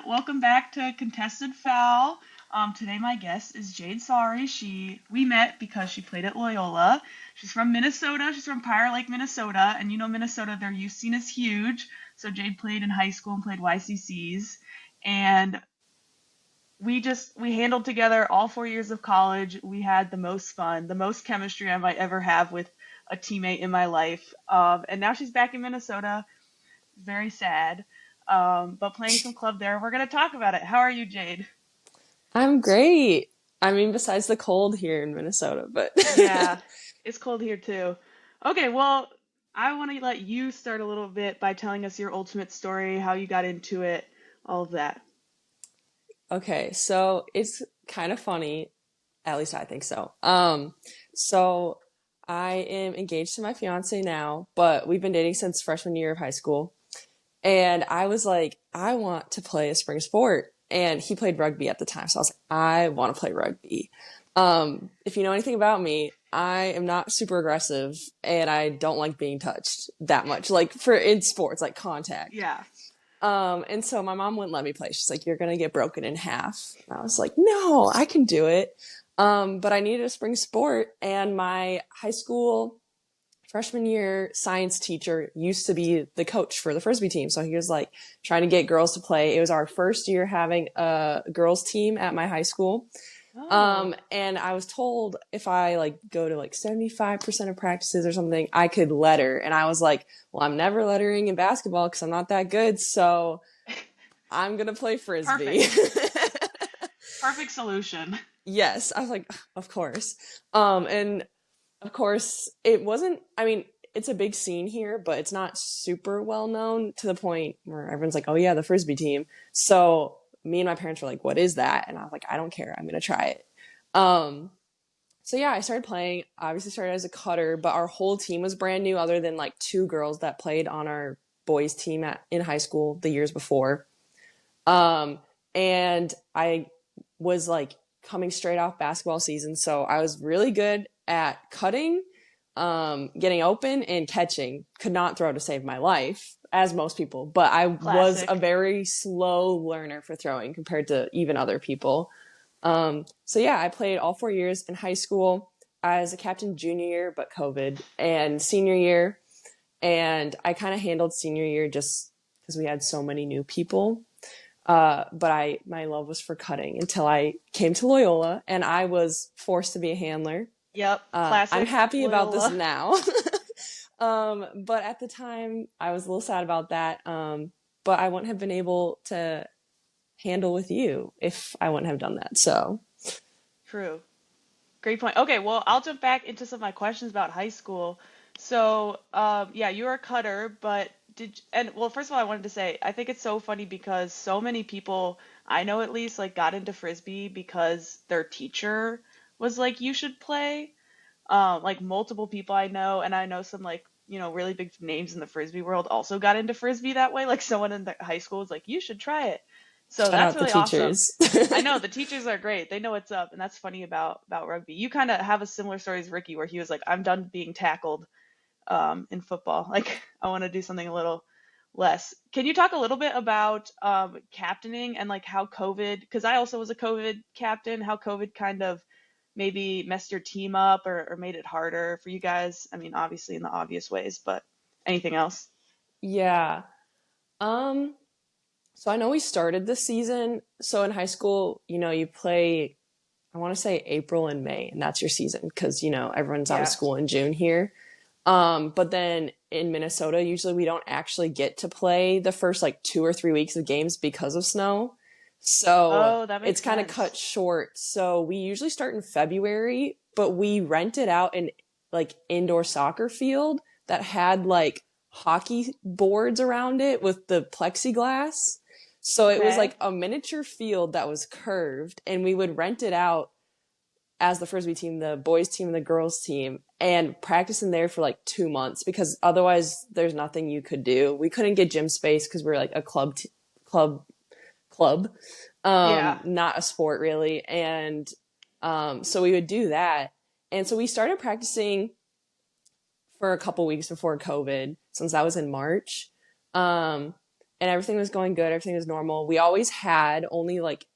Welcome back to Contested Foul. Today my guest is Jade Sawrey. We met because she played at Loyola. She's from Minnesota. She's from Prior Lake, Minnesota, and you know Minnesota, their youth scene is huge. So Jade played in high school and played YCCs, and we handled together all 4 years of college. We had the most fun, the most chemistry I might ever have with a teammate in my life. And now she's back in Minnesota. Very sad. But playing some club there. We're gonna talk about it. How are you, Jade? I'm great. I mean, besides the cold here in Minnesota, but Yeah, it's cold here too. Okay, well, I want to let you start a little bit by telling us your ultimate story, how you got into it, all of that. okay, so it's kind of funny, at least I think so. So I am engaged to my fiance now, but we've been dating since freshman year of high school. And I was like, I want to play a spring sport. And he played rugby at the time. So I was like, I want to play rugby. If you know anything about me, I am not super aggressive and I don't like being touched that much, like for in sports, like contact. Yeah, And so my mom wouldn't let me play. She's like, you're going to get broken in half. And I was like, no, I can do it. But I needed a spring sport, and my high school freshman year science teacher used to be the coach for the Frisbee team. So he was like trying to get girls to play. It was our first year having a girls team at my high school. oh, And I was told if I like go to like 75% of practices or something, I could letter. And I was like, well, I'm never lettering in basketball because I'm not that good. So I'm going to play Frisbee. perfect. Perfect solution. Yes. I was like, of course. And of course, it wasn't, I mean, it's a big scene here, but it's not super well known to the point where everyone's like, oh yeah, the Frisbee team. So me and my parents were like, what is that? And I was like, I don't care. I'm going to try it. Um, so yeah, I started playing, obviously started as a cutter, but our whole team was brand new other than like two girls that played on our boys team in high school the years before. Um, and I was like coming straight off basketball season. So I was really good at cutting, getting open and catching. Could not throw to save my life, as most people, but I was a Classic. very slow learner for throwing compared to even other people. So yeah, I played all 4 years in high school. I was a captain junior year, but COVID, and senior year. And I kind of handled senior year just because we had so many new people. But my love was for cutting until I came to Loyola and I was forced to be a handler. Yep, I'm classic happy about this Loyola. now. But at the time I was a little sad about that. But I wouldn't have been able to handle with you if I wouldn't have done that. So, True. Great point. Okay, well, I'll jump back into some of my questions about high school. So, yeah, you were a cutter, but well, first of all, I wanted to say, I think it's so funny because so many people, I know at least, like, got into Frisbee because their teacher was like, you should play. Like, multiple people I know, and I know some, like, really big names in the Frisbee world also got into Frisbee that way. Like, someone in the high school was like, you should try it. So shout that's out the really awesome. teachers. I know the teachers are great. They know what's up, and that's funny about rugby. You kind of have a similar story as Ricky, where he was like, "I'm done being tackled in football. Like, I want to do something a little less." Can you talk a little bit about captaining and like how COVID? Because I also was a COVID captain. How COVID kind of maybe messed your team up or made it harder for you guys? I mean, obviously in the obvious ways, but anything else? Yeah. Um, so I know we started this season. So in high school, you play, I want to say April and May, and that's your season because, everyone's out of Yeah. school in June here. But then in Minnesota, usually we don't actually get to play the first like 2 or 3 weeks of games because of snow. So Oh, that it's makes kind of cut sense. short. So we usually start in February, but we rented out an like indoor soccer field that had like hockey boards around it with the plexiglass. So it was like Okay. a miniature field that was curved, and we would rent it out as the Frisbee team, the boys team and the girls team, and practice in there for like 2 months because otherwise there's nothing you could do. We couldn't get gym space because we are like a club, club, Yeah. not a sport really. And so we would do that. And so we started practicing for a couple weeks before COVID, since that was in March. Um, and everything was going good. Everything was normal. We always had only like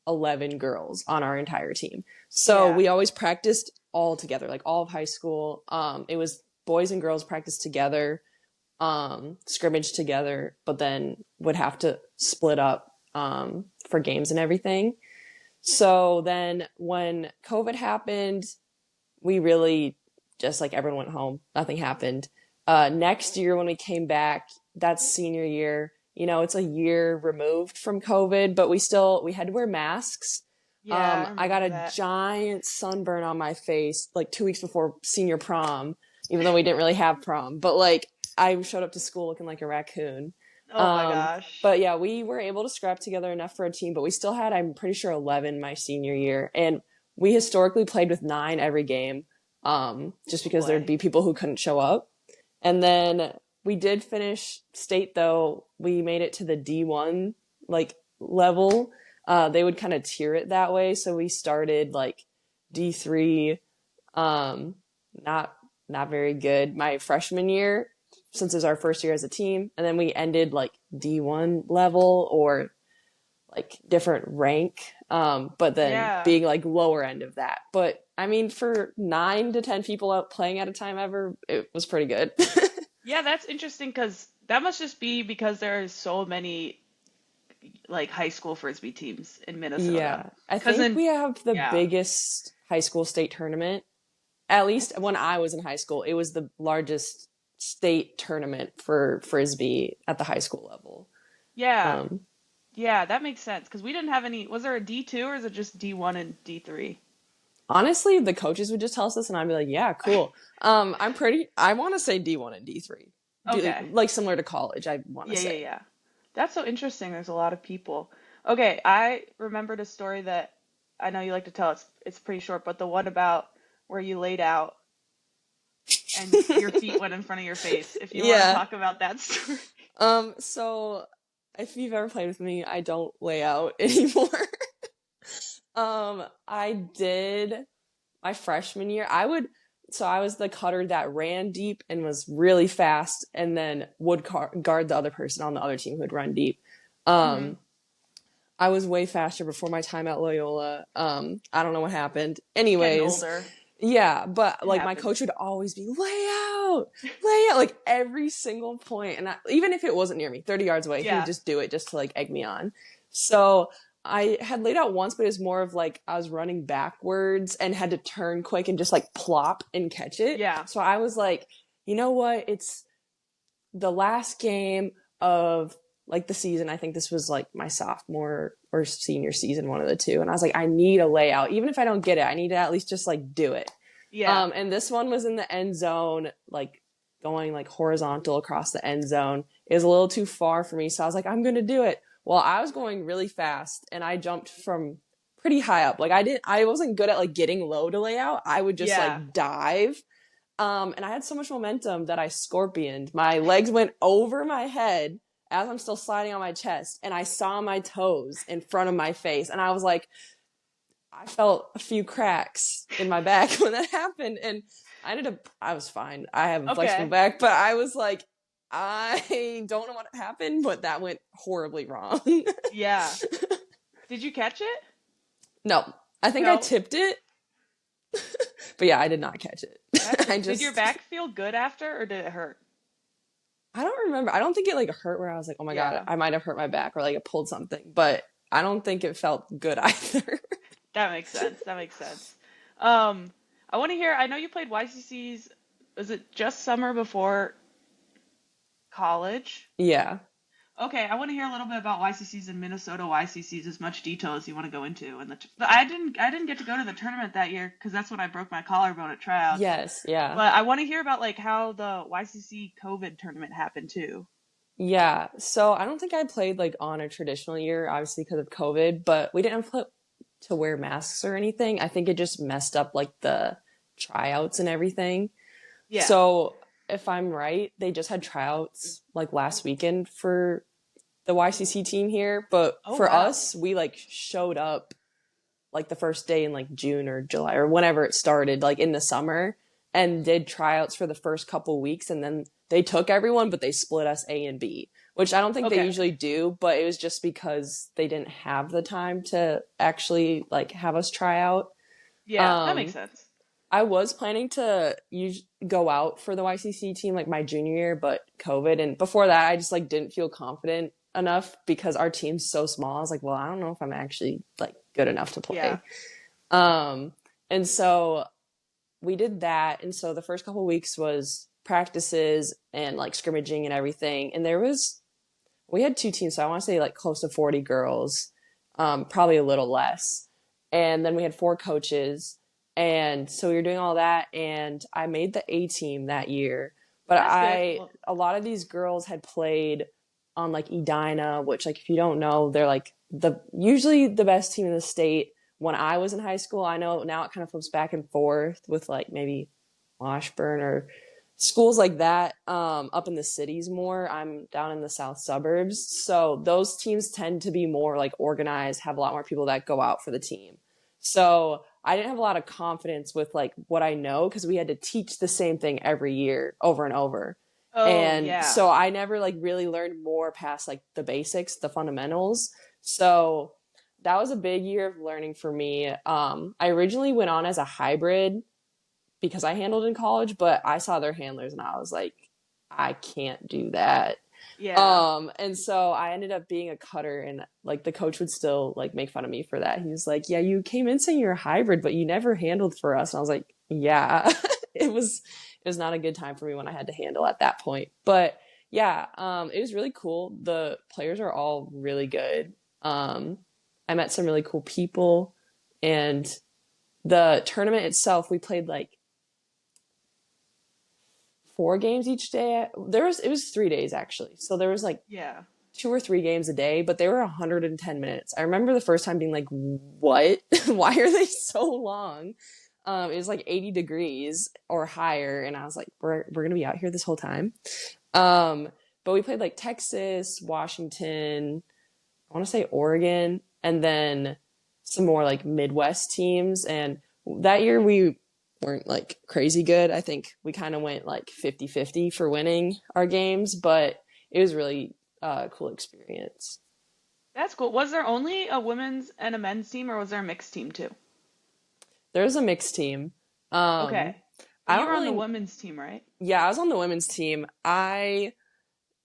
11 girls on our entire team. So Yeah. we always practiced all together, like all of high school. It was boys and girls practiced together, scrimmage together, but then would have to split up for games and everything. So then when COVID happened, we really just like everyone went home. Nothing happened. Next year when we came back, that's senior year. You know, it's a year removed from COVID, but we had to wear masks. Yeah, I I got remember a that. giant sunburn on my face like 2 weeks before senior prom, even though we didn't really have prom. But like I showed up to school looking like a raccoon. Oh my Um, gosh. but yeah, we were able to scrap together enough for a team, but we still had, I'm pretty sure, 11 my senior year. And we historically played with 9 every game, just Oh because there'd boy. be people who couldn't show up. And then we did finish state though. We made it to the D1 like level. They would kind of tier it that way. So we started like D3, um, not not very good my freshman year since it was our first year as a team. And then we ended like D1 level or like different rank, but then Yeah. being like lower end of that. But I mean, for 9 to 10 people out playing at a time ever, it was pretty good. Yeah, that's interesting because that must just be because there are so many like high school frisbee teams in Minnesota. Yeah, I Cause think in we have the yeah. biggest high school state tournament. At least when I was in high school, it was the largest state tournament for frisbee at the high school level. Yeah. Um, Yeah, that makes sense. Because we didn't have any. Was there a D2 or is it just D1 and D3? Honestly, the coaches would just tell us this, and I'd be like, "Yeah, cool." I want to say D1 and D3, Okay. like similar to college. I want to Yeah, yeah, say. yeah. That's so interesting. There's a lot of people. Okay, I remembered a story that I know you like to tell. It's pretty short, but the one about where you laid out and your feet went in front of your face. If you want to Yeah. talk about that story. So if you've ever played with me, I don't lay out anymore. I did my freshman year. So I was the cutter that ran deep and was really fast, and then would guard the other person on the other team who would run deep. Hmm. Um, I was way faster before my time at Loyola. I don't know what happened. Just getting Anyways, older. yeah, but It like my happens. coach would always be lay out, like every single point, and even if it wasn't near me, 30 yards away, he would Yeah. just do it just to like egg me on. So I had laid out once, but it was more of like I was running backwards and had to turn quick and just like plop and catch it. Yeah. So I was like, you know what? It's the last game of like the season. I think this was like my sophomore or senior season, one of the two. And I was like, I need a layout. Even if I don't get it, I need to at least just like do it. Yeah. And this one was in the end zone, like going like horizontal across the end zone. It was a little too far for me. So I was like, I'm going to do it. Well, I was going really fast and I jumped from pretty high up. Like I wasn't good at like getting low to lay out. I would just Yeah. like dive. And I had so much momentum that I scorpioned. My legs went over my head as I'm still sliding on my chest, and I saw my toes in front of my face. And I was like, I felt a few cracks in my back when that happened. And I was fine. I have a flexible Okay. back, but I was like, I don't know what happened, but that went horribly wrong. Yeah. Did you catch it? No, I think I No. tipped it, but yeah, I did not catch it. That's I did your just back feel good after or did it hurt? I don't remember. I don't think it like hurt where I was like, oh my God, Yeah. I might have hurt my back or like it pulled something, but I don't think it felt good either. That makes sense. That makes sense. Um, I want to hear, I know you played YCCs, was it just summer before college? Yeah. Okay, I want to hear a little bit about YCCs in Minnesota YCCs, as much detail as you want to go into. And I didn't get to go to the tournament that year because that's when I broke my collarbone at tryouts. Yes. Yeah. But I want to hear about like how the YCC COVID tournament happened too. Yeah. So I don't think I played like on a traditional year, obviously because of COVID, but we didn't have to wear masks or anything. I think it just messed up like the tryouts and everything. Yeah. So if I'm right, they just had tryouts like last weekend for the YCC team here, but Oh for wow. us, we like showed up like the first day in like June or July or whenever it started, like in the summer, and did tryouts for the first couple weeks, and then they took everyone, but they split us A and B. which I don't think they Okay. usually do, but it was just because they didn't have the time to actually like have us try out. Yeah, that makes Um, sense. I was planning to go out for the YCC team like my junior year, but COVID, and before that, I just like didn't feel confident enough because our team's so small. I was like, well, I don't know if I'm actually like good enough to Yeah. play. Um, and so we did that, and so the first couple weeks was practices and like scrimmaging and everything, and we had two teams, so I want to say like close to 40 girls, probably a little less. And then we had four coaches. And so we were doing all that, and I made the A team that year. But That's good. Well, a lot of these girls had played on like Edina, which like if you don't know, they're like usually the best team in the state. When I was in high school, I know now it kind of flips back and forth with like maybe Washburn or schools like that, up in the cities more. I'm down in the south suburbs, so those teams tend to be more like organized, have a lot more people that go out for the team. So I didn't have a lot of confidence with like what I know because we had to teach the same thing every year over and over. oh, And yeah. so I never like really learned more past like the basics, the fundamentals. So that was a big year of learning for me. I originally went on as a hybrid because I handled in college, but I saw their handlers and I was like, I can't do that. Yeah. And so I ended up being a cutter, and like the coach would still like make fun of me for that. He was like, yeah, you came in saying you're a hybrid, but you never handled for us. And I was like, yeah, it was not a good time for me when I had to handle at that point. But yeah, it was really cool. The players are all really good. I met some really cool people, and the tournament itself, we played like 4 games each day. It was 3 days actually. So there was like Yeah. 2 or 3 games a day, but they were 110 minutes. I remember the first time being like, what? Why are they so long? It was like 80 degrees or higher. And I was like, we're going to be out here this whole time. Um, but we played like Texas, Washington, I want to say Oregon, and then some more like Midwest teams. And that year we weren't like crazy good. I think we kind of went like 50-50 for winning our games, but it was really cool experience. That's cool. Was there only a women's and a men's team, or was there a mixed team too? There's a mixed team. Um, Okay. But I you don't were on the really, women's team, right? yeah, I was on the women's team. I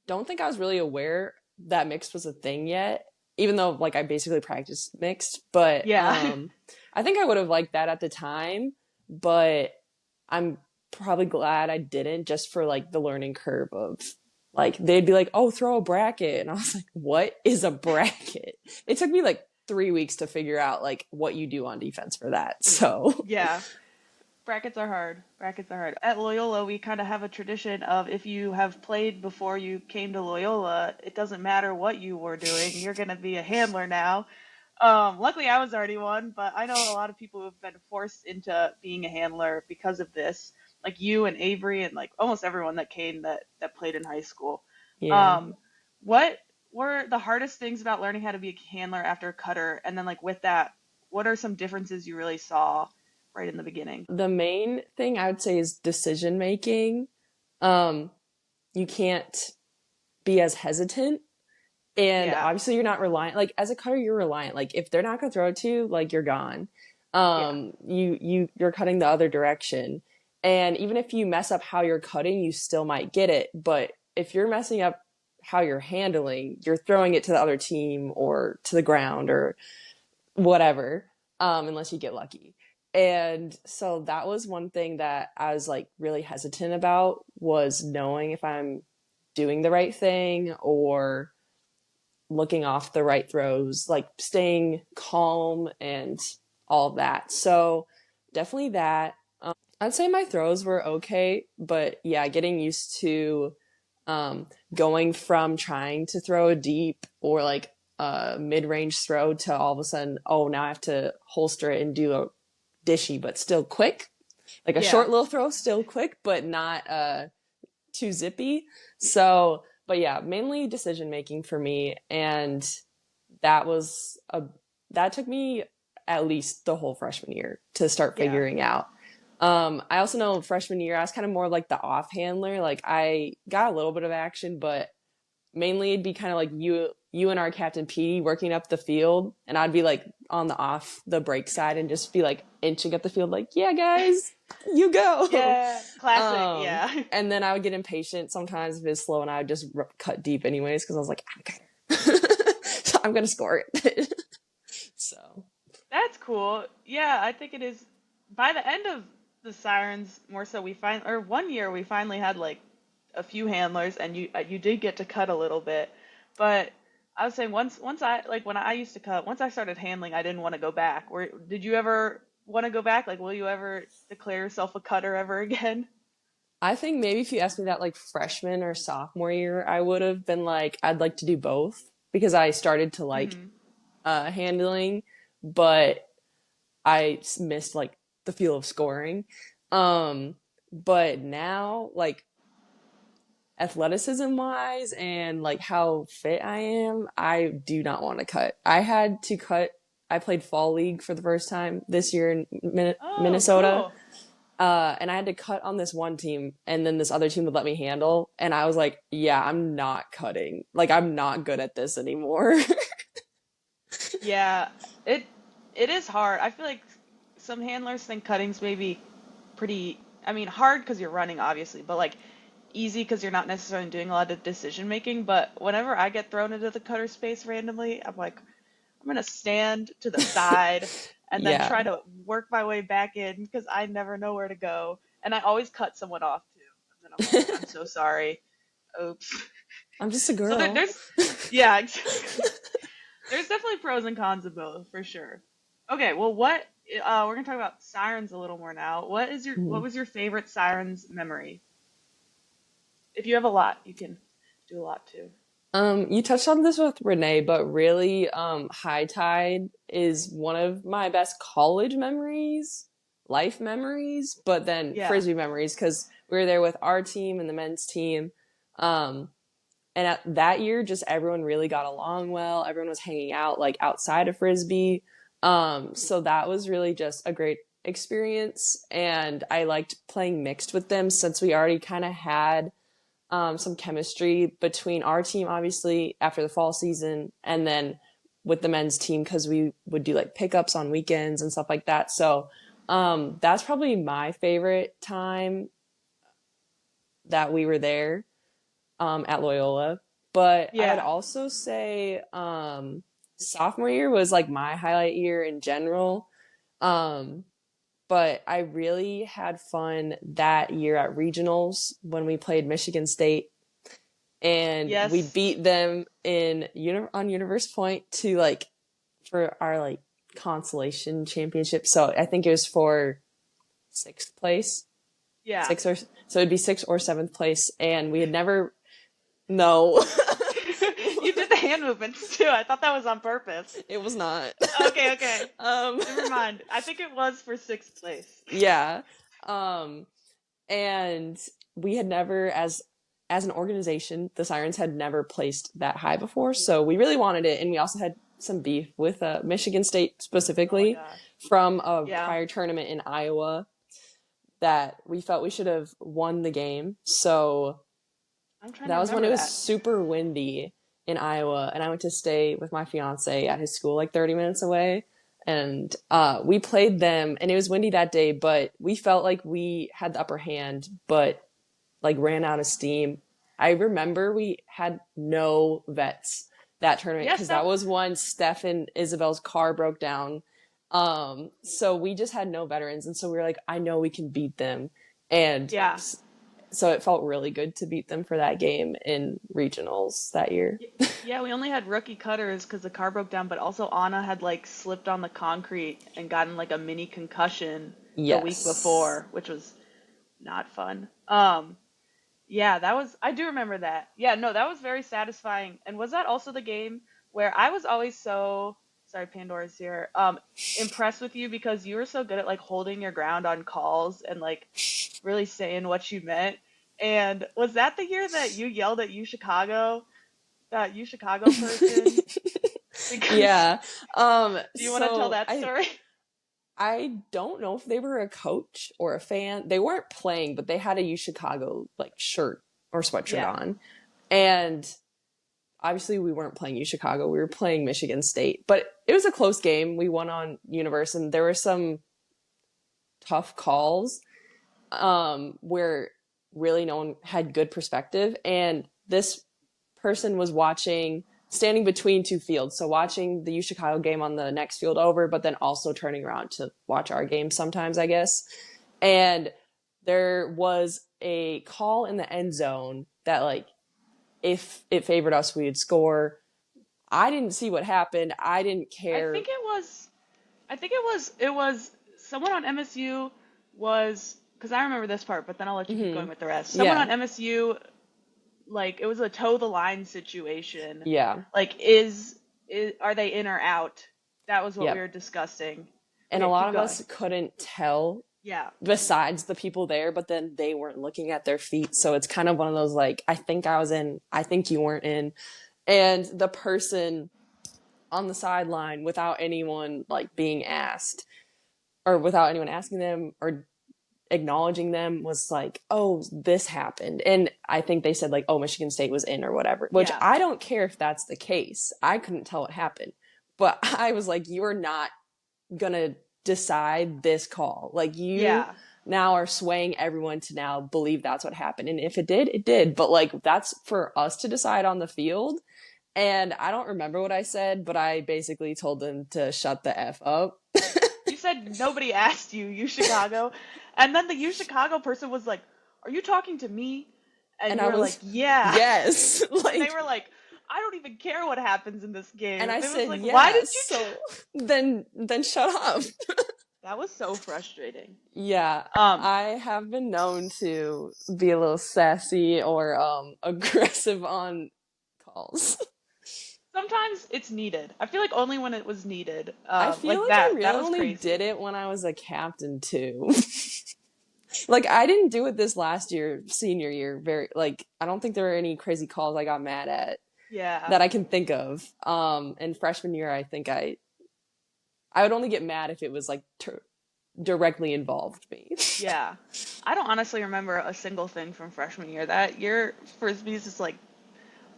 don't think I was really aware that mixed was a thing yet, even though like I basically practiced mixed, but Yeah. I think I would have liked that at the time, but I'm probably glad I didn't, just for like the learning curve of like they'd be like, "Oh, throw a bracket." And I was like, "What is a bracket?" It took me like 3 weeks to figure out like what you do on defense for that. So, Yeah. Brackets are hard. Brackets are hard. At Loyola, we kind of have a tradition of if you have played before you came to Loyola, it doesn't matter what you were doing, you're going to be a handler now. Luckily, I was already one, but I know a lot of people who have been forced into being a handler because of this, like you and Avery and like almost everyone that came that played in high school. yeah. Um, what were the hardest things about learning how to be a handler after a cutter? And then like with that, what are some differences you really saw right in the beginning? The main thing I would say is decision making. Um, you can't be as hesitant. And Yeah, obviously you're not reliant, like as a cutter, you're reliant. Like if they're not gonna throw it to you, like you're gone. yeah, You're cutting the other direction. And even if you mess up how you're cutting, you still might get it. But if you're messing up how you're handling, you're throwing it to the other team or to the ground or whatever, unless you get lucky. And so that was one thing that I was like really hesitant about, was knowing if I'm doing the right thing or looking off the right throws, like staying calm and all of that. So definitely that. I'd say my throws were okay, but yeah, getting used to going from trying to throw a deep or like a mid-range throw to all of a sudden, oh, now I have to holster it and do a dishy, but still quick. Like a yeah, short little throw, still quick, but not too zippy. So, but yeah, mainly decision making for me. And that was a, that took me at least the whole freshman year to start yeah, figuring out. I also know freshman year, I was kind of more like the off handler. Like I got a little bit of action, but mainly it'd be kind of like you and our captain Petey working up the field, and I'd be like on the break side and just be like inching up the field, like, yeah, guys, you go. Yeah, classic. Yeah. And then I would get impatient sometimes if it's slow, and I would just cut deep anyways because I was like, so I'm gonna score it. So That's cool. Yeah, I think it is. By the end of the Sirens, more so, or one year we finally had like a few handlers, and you did get to cut a little bit. But I was saying once I like when I used to cut, once I started handling, I didn't want to go back. Did you ever want to go back? Like, will you ever declare yourself a cutter ever again? I think maybe if you asked me that like freshman or sophomore year, I would have been like, I'd like to do both because I started to like Hmm. handling, but I missed like the feel of scoring. Um, but now, like athleticism wise and like how fit I am, I do not want to cut. I had to cut. I played fall league for the first time this year in Oh, Minnesota. cool. And I had to cut on this one team, and then this other team would let me handle. And I was like, yeah, I'm not cutting. Like, I'm not good at this anymore. Yeah, it it is hard. I feel like some handlers think cutting's maybe pretty, I mean, hard because you're running, obviously, but like easy because you're not necessarily doing a lot of decision making. But whenever I get thrown into the cutter space randomly, I'm like, I'm gonna stand to the side and then Yeah, try to work my way back in because I never know where to go. And I always cut someone off too. And then I'm like, I'm so sorry. Oops. I'm just a So girl. yeah, exactly. There's definitely pros and cons of both for sure. Okay, well, we're gonna talk about sirens a little more now. What was your favorite sirens memory? If you have a lot, you can do a lot too. You touched on this with Renee, but really, High Tide is one of my best college memories, life memories, but then Yeah. Frisbee memories because we were there with our team and the men's team. Um, and that year, just everyone really got along well. Everyone was hanging out like outside of Frisbee. So that was really just a great experience. And I liked playing mixed with them since we already kind of had some chemistry between our team, obviously, after the fall season, and then with the men's team because we would do like pickups on weekends and stuff like that. So that's probably my favorite time that we were there at Loyola. But I would Yeah. also say sophomore year was like my highlight year in general. Um, but I really had fun that year at regionals when we played Michigan State, and we Yes. beat them on Universe Point to like for our like consolation championship. So I think it was for sixth place, Yeah. six or so it'd be sixth or seventh place, and we had never no. You did the hand movements too. I thought that was on purpose. It was not. Okay, okay. um, Never mind. I think it was for sixth place. yeah. Um, and we had never, as an organization, the Sirens had never placed that high before, so we really wanted it, and we also had some beef with Michigan State Oh my specifically gosh. from a Yeah. prior tournament in Iowa that we felt we should have won the game. So I'm trying to that was when it remember was that. super windy in Iowa, and I went to stay with my fiance at his school, like 30 minutes away. And we played them, and it was windy that day, but we felt like we had the upper hand, but like ran out of steam. I remember we had no vets that tournament Yes, because that was when Steph and Isabel's car broke down. So we just had no veterans, and so we were like, I know we can beat them, and yeah. so it felt really good to beat them for that game in regionals that year. Yeah, we only had rookie cutters because the car broke down, but also Anna had like slipped on the concrete and gotten like a mini concussion the week Yes. before, which was not fun. Yeah, I do remember that. Yeah, no, that was very satisfying. And was that also the game where I was always sorry, Pandora's here, impressed with you because you were so good at like holding your ground on calls and like really saying what you meant. And was that the year that you yelled at that U Chicago person? Because Yeah. do you want to tell So that story? I don't know if they were a coach or a fan. They weren't playing, but they had a U Chicago like shirt or sweatshirt Yeah. on. And obviously we weren't playing UChicago, we were playing Michigan State, but it was a close game. We won on Universe, and there were some tough calls where really no one had good perspective. And this person was standing between two fields. So watching the UChicago game on the next field over, but then also turning around to watch our game sometimes, I guess. And there was a call in the end zone that, like, if it favored us, we'd score. I didn't see what happened. I didn't care. I think it was someone on MSU was, because I remember this part, but then I'll let you keep going with the rest. Someone Yeah. on MSU, like, it was a toe the line situation. Yeah. Like, are they in or out? That was what we were discussing. And Okay, a lot keep of going. us couldn't tell Yeah. besides the people there, but then they weren't looking at their feet. So it's kind of one of those, like, I think I was in, I think you weren't in. And the person on the sideline, without anyone like being asked, or without anyone asking them or acknowledging them, was like, oh, this happened. And I think they said, like, oh, Michigan State was in or whatever, which Yeah. I don't care if that's the case. I couldn't tell what happened. But I was like, you're not gonna decide this call. Like, you now are swaying everyone to now believe that's what happened. And if it did, it did. But, like, that's for us to decide on the field. And I don't remember what I said, but I basically told them to shut the F up. You said nobody asked you, UChicago. And then the UChicago person was like, are you talking to me? And you were like, yeah. Yes. Like, and they were like, I don't even care what happens in this game. And I said, like, yes. Why did you so then shut up. That was so frustrating. Yeah. I have been known to be a little sassy or aggressive on calls. Sometimes it's needed. I feel like only when it was needed. I feel like that, I really that was only crazy. did it when I was a captain too. Like, I didn't do it this last year, senior year. I don't think there were any crazy calls I got mad at. Yeah. That I can think of. And freshman year, I think I would only get mad if it was like directly involved me. Yeah. I don't honestly remember a single thing from freshman year. That year, Frisbee's just like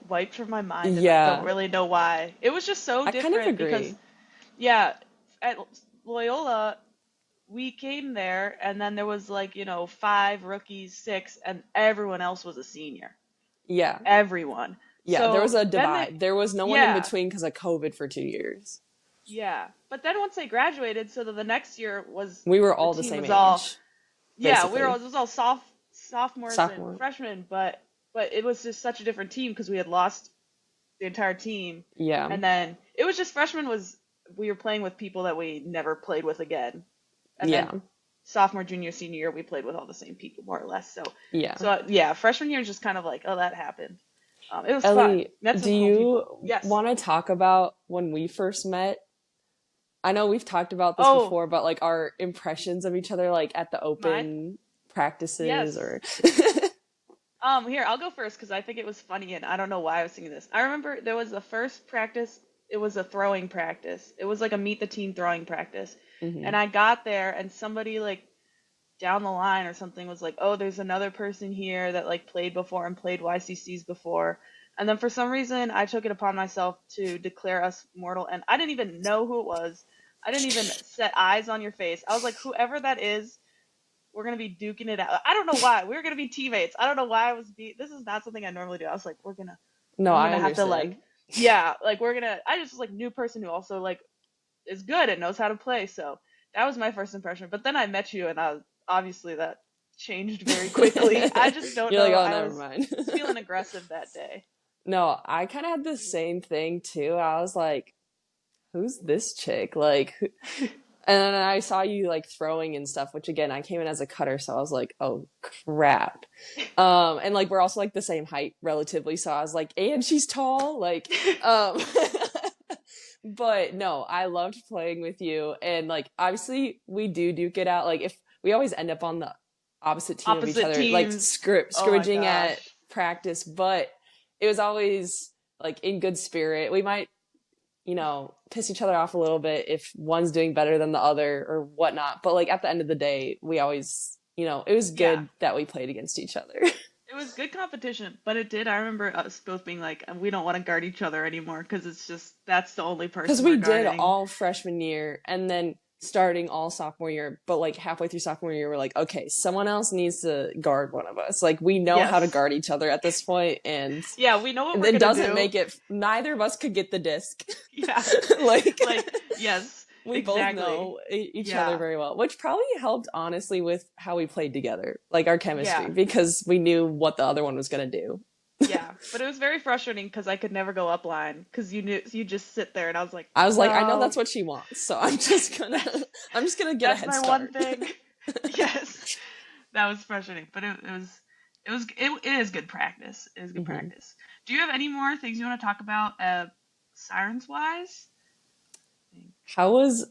wiped from my mind, and I don't really know why. It was just so different. I kind of agree. Because, yeah, at Loyola, we came there, and then there was like, 5 rookies, 6, and everyone else was a senior. Yeah. Everyone. Yeah, so there was a divide. There was no one in between because of COVID for 2 years. Yeah. But then once they graduated, so the next year was... We were all the same age. Yeah, it was all sophomores and freshmen, but it was just such a different team because we had lost the entire team. Yeah. And then it was just we were playing with people that we never played with again. And then sophomore, junior, senior year, we played with all the same people, more or less. So, freshman year is just kind of like, oh, that happened. It was Ellie, fun. Do you want to talk about when we first met? I know we've talked about this before, but like our impressions of each other, like at the open practices or... Here, I'll go first because I think it was funny and I don't know why I was thinking this. I remember there was the first practice, it was a throwing practice. It was like a meet the team throwing practice. Mm-hmm. And I got there and somebody like down the line or something was like, oh, there's another person here that like played before and played YCCs before. And then for some reason I took it upon myself to declare us mortal, and I didn't even know who it was. I didn't even set eyes on your face. I was like, whoever that is, we're going to be duking it out. I don't know why. We were going to be teammates. I don't know why this is not something I normally do. I was like, we're going to... No, I understand. Have to we're going to... I just was like new person who also like is good and knows how to play. So that was my first impression. But then I met you and obviously that changed very quickly. I just don't know. Like, oh, I never was mind. feeling aggressive that day. No, I kind of had the same thing too. I was like, who's this chick? Like... And then I saw you like throwing and stuff, which again, I came in as a cutter. So I was like, oh crap. And like, we're also like the same height relatively. So I was like, and she's tall. Like, but no, I loved playing with you. And like, obviously we do duke it out. Like if we always end up on the opposite team of each other, teams. like scrimmaging at practice, but it was always like in good spirit. We might, piss each other off a little bit if one's doing better than the other or whatnot. But like at the end of the day, we always, it was good that we played against each other. It was good competition, but it did. I remember us both being like, we don't want to guard each other anymore because it's just that's the only Because person we're we did guarding. all freshman year and then starting all sophomore year, but like halfway through sophomore year, we're like, okay, someone else needs to guard one of us. Like we know how to Yes. guard each other at this point, Yeah, we know what we're it gonna doesn't do. make it. Neither of us could get the disc. Yeah. Like Like, yes, we both exactly. know each other Yeah. very well, which probably helped honestly with how we played together, like our chemistry, Yeah. because we knew what the other one was gonna do. Yeah. But it was very frustrating because I could never go up line because you just sit there and I was like, I was like, I know well, that's what she wants, so I'm just gonna that's I'm just gonna get a that's head my one start. thing. Yes. That was frustrating, but it is good practice. It is good Hmm. practice. Do you have any more things you want to talk about, sirens wise? How was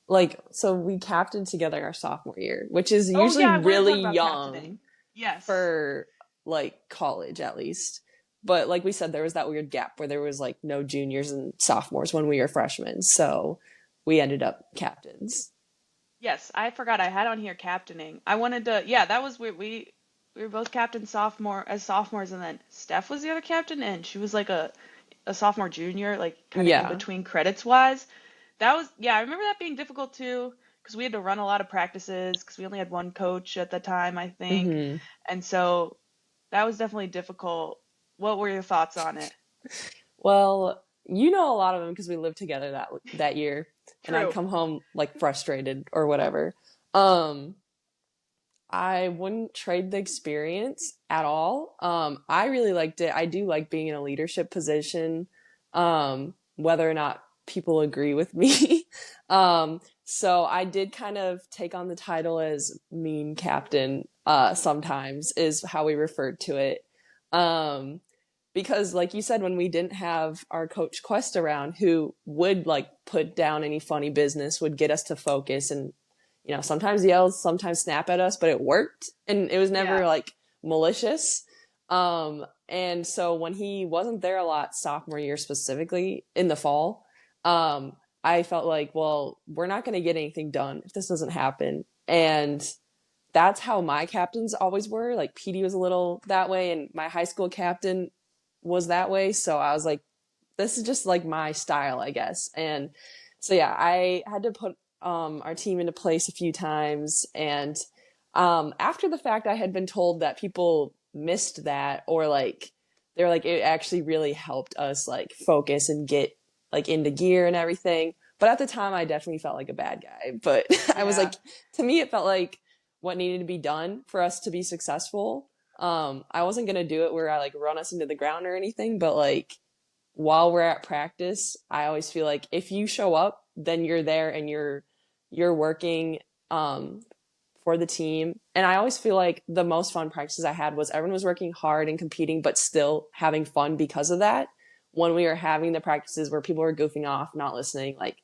like so we captained together our sophomore year, which is Oh usually yeah, I wanted to really talk about young captaining. Yes. for like college at least. But like we said, there was that weird gap where there was like no juniors and sophomores when we were freshmen. So we ended up captains. Yes, I forgot I had on here captaining. I wanted to, yeah, that was weird. We were both captain sophomore as sophomores, and then Steph was the other captain, and she was like a sophomore junior, like kind of in Yeah. between credits wise. That was, yeah, I remember that being difficult too, because we had to run a lot of practices, because we only had one coach at the time, I think, Hmm. and so that was definitely difficult. What were your thoughts on it? Well, you know a lot of them because we lived together that year, and I'd True. come home like frustrated or whatever. Um, I wouldn't trade the experience at all. I really liked it. I do like being in a leadership position, whether or not people agree with me. So I did kind of take on the title as mean captain, sometimes is how we referred to it. Um, because like you said, when we didn't have our coach Quest around who would like put down any funny business, would get us to focus and sometimes yell, sometimes snap at us, but it worked and it was never Yeah. like malicious. And so when he wasn't there a lot sophomore year specifically in the fall, um, I felt like, well, we're not going to get anything done if this doesn't happen. And that's how my captains always were. Like PD was a little that way, and my high school captain was that way. So I was like, this is just like my style, I guess. And so yeah, I had to put our team into place a few times, and after the fact, I had been told that people missed that, or like they're like it actually really helped us like focus and get like into gear and everything. But at the time, I definitely felt like a bad guy. But I was Yeah. like, to me, it felt like what needed to be done for us to be successful. I wasn't gonna do it where I like run us into the ground or anything, but like while we're at practice, I always feel like if you show up, then you're there and you're working um for the team. And I always feel like the most fun practices I had was everyone was working hard and competing, but still having fun because of that. When we were having the practices where people were goofing off, not listening, like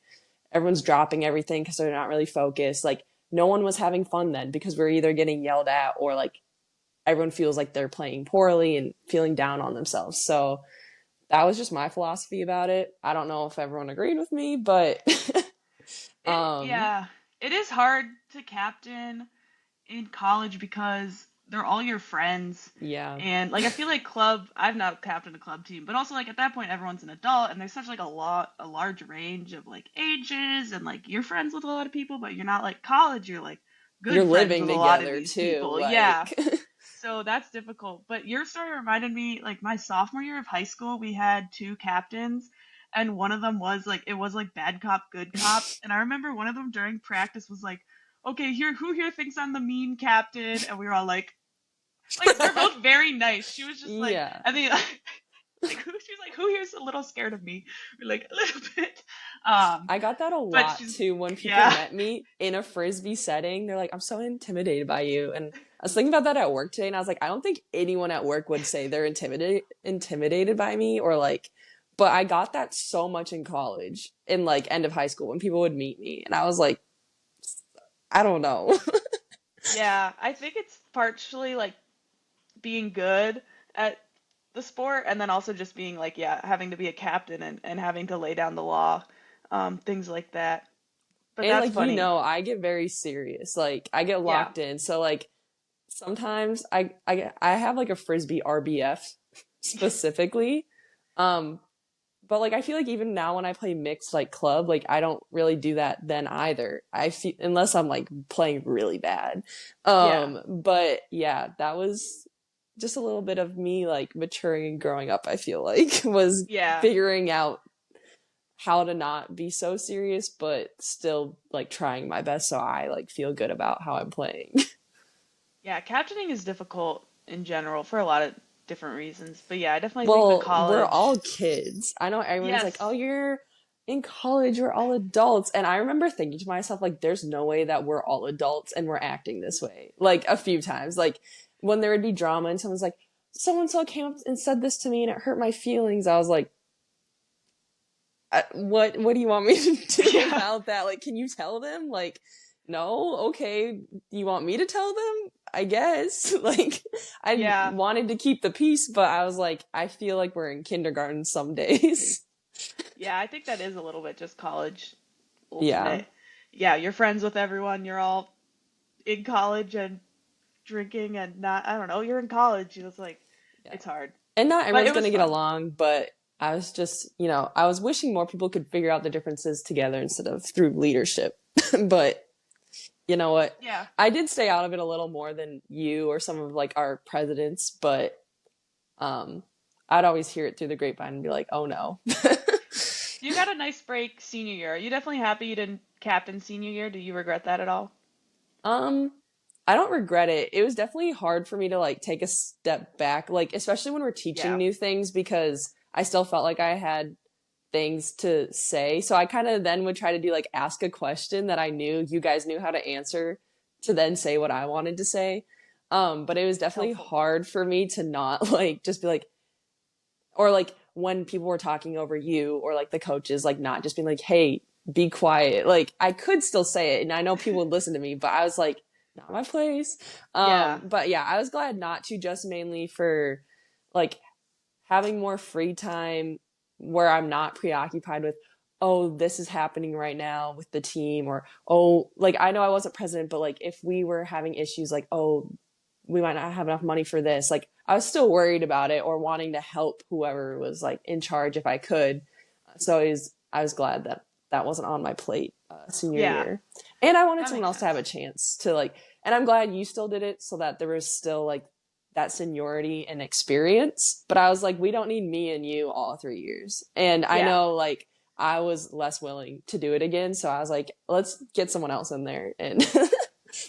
everyone's dropping everything because they're not really focused. Like no one was having fun then because we're either getting yelled at or like everyone feels like they're playing poorly and feeling down on themselves. So that was just my philosophy about it. I don't know if everyone agreed with me, but um Yeah. It is hard to captain in college because they're all your friends. yeah. And like I feel like club I've not captained a club team, but also like at that point everyone's an adult and there's such like a large range of like ages and like you're friends with a lot of people, but you're not like college, you're like You're good friends living with a lot of together these too, people. Yeah. like So that's difficult. But your story reminded me, like my sophomore year of high school, we had two captains, and one of them was like it was like bad cop, good cop. And I remember one of them during practice was like, "Okay, here, who here thinks I'm the mean captain?" And we were all like they're both very nice. She was just like, yeah. I think like who she was like, "Who here's a little scared of me?" We're like a little bit. I got that a But lot she's too when people yeah, met me in a frisbee setting. They're like, I'm so intimidated by you. And I was thinking about that at work today, and I was like, I don't think anyone at work would say they're intimidated by me or like, but I got that so much in college, in like end of high school when people would meet me. And I was like, I don't know. yeah. I think it's partially like being good at the sport and then also just being like yeah having to be a captain and having to lay down the law, things like that, but And that's like, funny. I get very serious. Like I get Yeah. locked in. So like sometimes I have like a frisbee RBF specifically. Um, but like I feel like even now when I play mixed like club, like I don't really do that then either. I feel unless I'm like playing really bad. Yeah. But yeah, that was just a little bit of me like maturing and growing up, I feel like was Yeah. figuring out how to not be so serious but still like trying my best so I like feel good about how I'm playing. Yeah, captaining is difficult in general for a lot of different reasons. But yeah, I definitely think the Well, we're all college. kids. I know everyone's like, "Oh, Yes. you're in college, we're all adults." And I remember thinking to myself, like, there's no way that we're all adults and we're acting this way. Like a few times. Like when there would be drama and someone's like, "So and so came up and said this to me and it hurt my feelings." I was like, what do you want me to do Yeah. about that? Like, can you tell them? Like, no, okay, you want me to tell them? I guess. Like, I Yeah. wanted to keep the peace, but I was like, I feel like we're in kindergarten some days. Yeah, I think that is a little bit just college Yeah. ultimate. Yeah, you're friends with everyone. You're all in college and drinking and not, I don't know, you're in college. It's like, Yeah. it's hard. And not But everyone's it was gonna get fun. along, but I was just, I was wishing more people could figure out the differences together instead of through leadership. But you know what? Yeah. I did stay out of it a little more than you or some of like our presidents, but Um, I'd always hear it through the grapevine and be like, "Oh no." You got a nice break senior year. Are you definitely happy you didn't captain senior year? Do you regret that at all? Um, I don't regret it. It was definitely hard for me to like take a step back, like especially when we're teaching Yeah. new things because I still felt like I had things to say. So I kind of then would try to do like ask a question that I knew you guys knew how to answer to then say what I wanted to say. But it was It's definitely helpful. hard for me to not like just be like, or like when people were talking over you or like the coaches, like not just being like, hey, be quiet. Like I could still say it and I know people would listen to me, but I was like, not my place. Yeah. But yeah, I was glad not to, just mainly for like having more free time where I'm not preoccupied with, oh, this is happening right now with the team, or oh, like I know I wasn't president, but like if we were having issues, like, oh, we might not have enough money for this. Like I was still worried about it or wanting to help whoever was like in charge if I could. So I was glad that that wasn't on my plate senior Yeah. year. And I wanted That someone makes else to have a sense. chance to like, and I'm glad you still did it so that there was still like that seniority and experience. But I was like, we don't need me and you all 3 years. And I Yeah. know like I was less willing to do it again. So I was like, let's get someone else in there and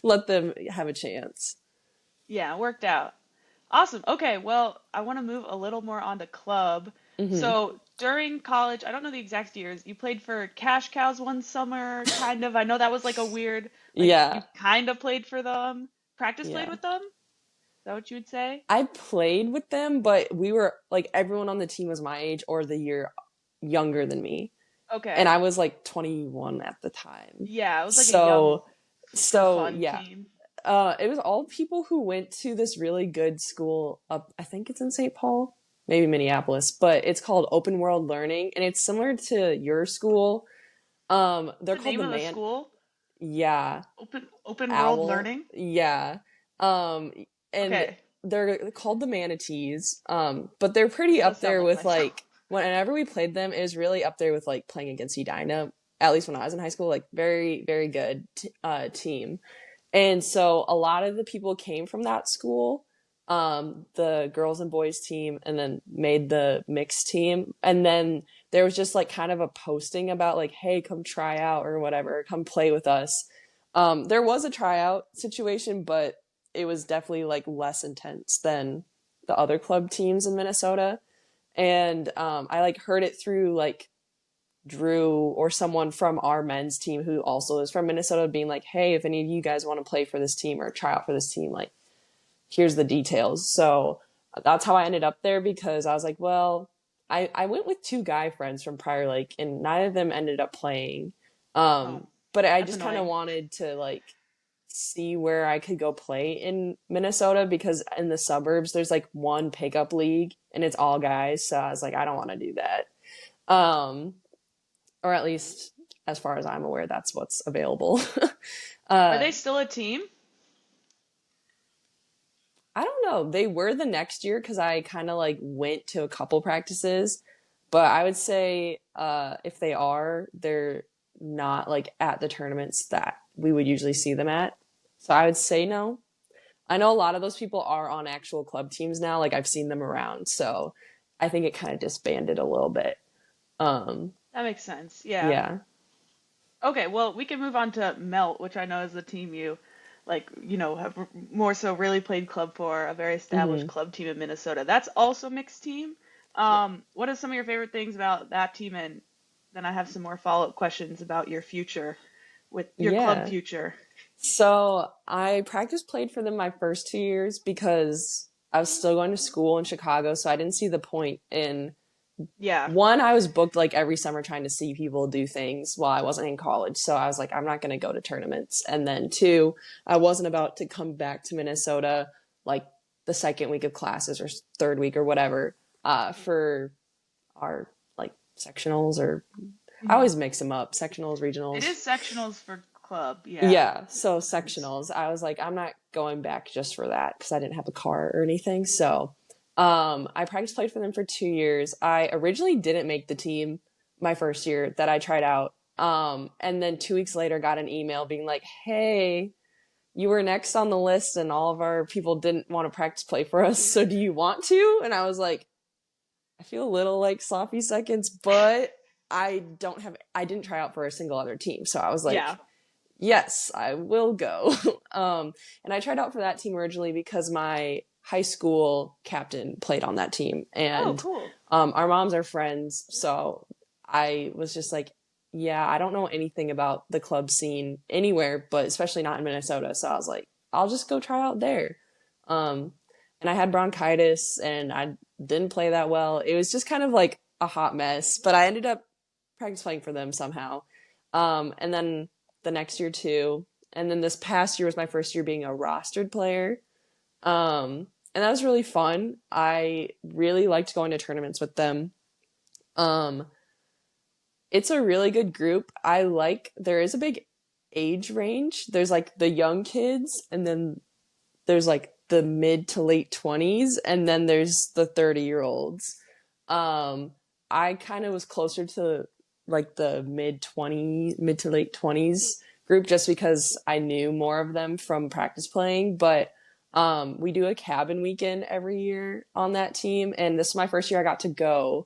let them have a chance. Yeah, it worked out. Awesome. Okay, well, I want to move a little more on to club. Hmm. So during college, I don't know the exact years, you played for Cash Cows one summer, kind of. I know that was like a weird, like you Yeah. kind of played for them. Practice played Yeah. with them? Is that what you would say? I played with them, but we were like everyone on the team was my age or the year younger than me. And I Okay. was like 21 at the time. Yeah, it was like a young, So so fun yeah. team. It was all people who went to this really good school up, I think it's in St. Paul, maybe Minneapolis, but it's called Open World Learning and it's similar to your school. What's They're the called name the of the Man school? Yeah, Open World Owl. Learning? Yeah. Um, and Okay. they're called the Manatees. But they're pretty That does up sound there like with my school. like whenever we played them, it was really up there with like playing against Edina, at least when I was in high school, like very, very good team. And so a lot of the people came from that school, the girls and boys team, and then made the mixed team. And then there was just like kind of a posting about like, hey, come try out or whatever, come play with us. There was a tryout situation, but it was definitely like less intense than the other club teams in Minnesota. And I like heard it through like Drew or someone from our men's team who also is from Minnesota being like, hey, if any of you guys want to play for this team or try out for this team, like, here's the details. So that's how I ended up there because I was like, well, I went with two guy friends from Prior Lake and neither of them ended up playing. Oh, But I that's just kind of annoying. wanted to like see where I could go play in Minnesota because in the suburbs there's like one pickup league and it's all guys. So I was like, I don't want to do that. Um, or at least as far as I'm aware, that's what's available. Are uh, they still a team? I don't know. They were the next year because I kind of like went to a couple practices, but I would say if they are, they're not like at the tournaments that we would usually see them at. So I would say no. I know a lot of those people are on actual club teams now. Like I've seen them around, so I think it kind of disbanded a little bit. Um, That makes sense. Yeah. yeah. Okay, well, we can move on to Melt, which I know is the team you have more so really played club for, a very established Hmm. club team in Minnesota. That's also mixed team. Yeah. What are some of your favorite things about that team? And then I have some more follow-up questions about your future with your club Yeah. future. So I practice played for them my first 2 years because I was still going to school in Chicago, so I didn't see the point in Yeah. one, I was booked like every summer trying to see people do things while I wasn't in college. So I was like, I'm not going to go to tournaments. And then two, I wasn't about to come back to Minnesota like the second week of classes or third week or whatever for our like sectionals or I Mhm. always mix them up, sectionals, It regionals. is sectionals for club. Yeah. Yeah, so sectionals. I was like, I'm not going back just for that because I didn't have a car or anything. So, I practice played for them for 2 years. I originally didn't make the team my first year that I tried out. And then 2 weeks later got an email being like, hey, you were next on the list and all of our people didn't want to practice play for us. So do you want to? And I was like, I feel a little like sloppy seconds, but I didn't try out for a single other team. So I was like, Yeah. yes, I will go. And I tried out for that team originally because my high school captain played on that team, Oh, and cool. our moms are friends. So I was just like, yeah, I don't know anything about the club scene anywhere, but especially not in Minnesota. So I was like, I'll just go try out there. Um, and I had bronchitis, and I didn't play that well. It was just kind of like a hot mess, but I ended up practice playing for them somehow. And then the next year too. And then this past year was my first year being a rostered player. And that was really fun. I really liked going to tournaments with them. Um, it's a really good group. There is a big age range. There's like the young kids, and then there's like the mid to late 20s, and then there's the 30-year-olds. Um, I kind of was closer to like the mid to late 20s group just because I knew more of them from practice playing. But we do a cabin weekend every year on that team, and this is my first year I got to go.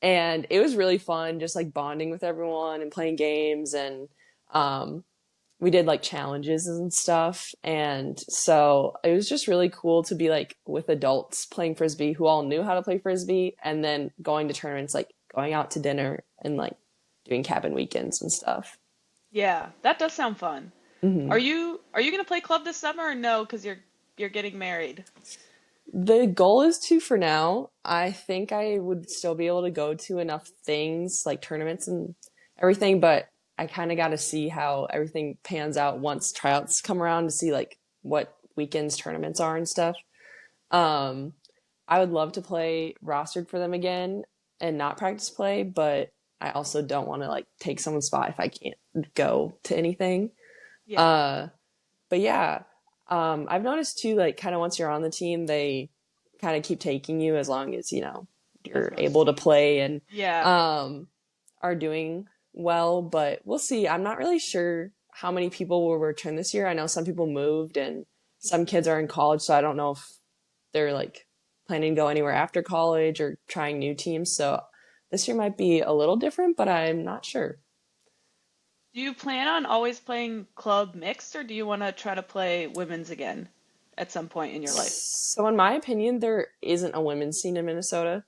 And it was really fun, just like bonding with everyone and playing games. And um, we did like challenges and stuff. And so it was just really cool to be like with adults playing frisbee who all knew how to play frisbee and then going to tournaments, like going out to dinner and like doing cabin weekends and stuff. Yeah, that does sound fun. Hmm. Are you gonna play club this summer or no? Because you're getting married. The goal is to for now. I think I would still be able to go to enough things like tournaments and everything, but I kind of got to see how everything pans out once tryouts come around to see like what weekends tournaments are and stuff. Um, I would love to play rostered for them again and not practice play, but I also don't want to like take someone's spot if I can't go to anything. Yeah, Uh, but yeah, I've noticed too, like kind of once you're on the team, they kind of keep taking you as long as, as you're most able to teams. play and Yeah. um, are doing well, but we'll see. I'm not really sure how many people will return this year. I know some people moved and some kids are in college, so I don't know if they're like planning to go anywhere after college or trying new teams. So this year might be a little different, but I'm not sure. Do you plan on always playing club mixed, or do you want to try to play women's again at some point in your life? So, in my opinion, there isn't a women's scene in Minnesota.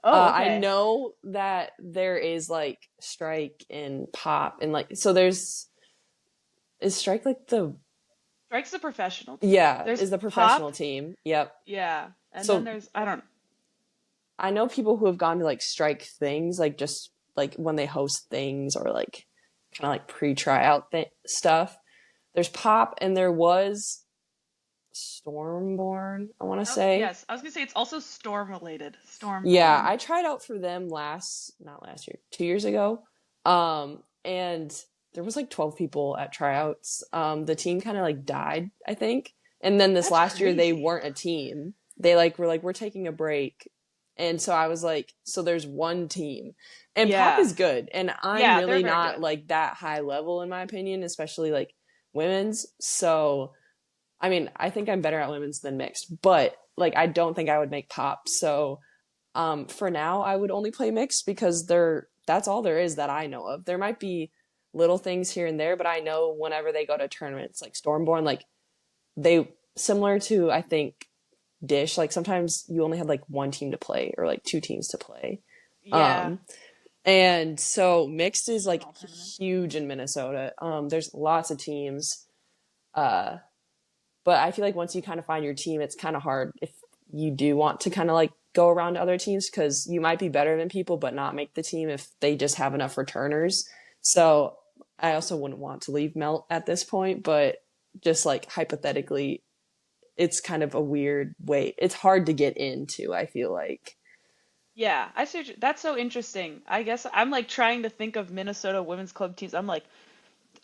Oh, I okay. know that there is like strike and pop and like so there's is strike like the Strike's the professional team. yeah There's is the Pop, professional team. Yep. yeah, and then So there's I don't. I know people who have gone to like strike things like just like when they host things or like kind of like pre-tryout stuff. There's pop and there was Stormborn, I want to say. Yes, I was gonna say it's also storm related. Yeah, Stormborn. I tried out for them not last year, 2 years ago. And there was like 12 people at tryouts. The team kind of like died, I think. And then this That's last year they crazy. weren't a team. They like were like, we're taking a break. And so I was like, so there's one team. And pop Yeah. is good. And I'm Yeah, they're really very not good. like that high level in my opinion, especially like women's. So I mean, I think I'm better at women's than mixed, but like I don't think I would make pop. So for now I would only play mixed because that's all there is that I know of. There might be little things here and there, but I know whenever they go to tournaments like Stormborn, like they similar to I think Dish, like sometimes you only had like one team to play or like two teams to play. Yeah. Um and so mixed is like Small tournaments. huge in Minnesota. There's lots of teams. Uh but I feel like once you kind of find your team, it's kind of hard if you do want to kind of like go around to other teams because you might be better than people but not make the team if they just have enough returners. So I also wouldn't want to leave Melt at this point, but just like hypothetically, it's kind of a weird way. It's hard to get into, I feel like. Yeah, I see. That's so interesting. I guess I'm like trying to think of Minnesota women's club teams. I'm like,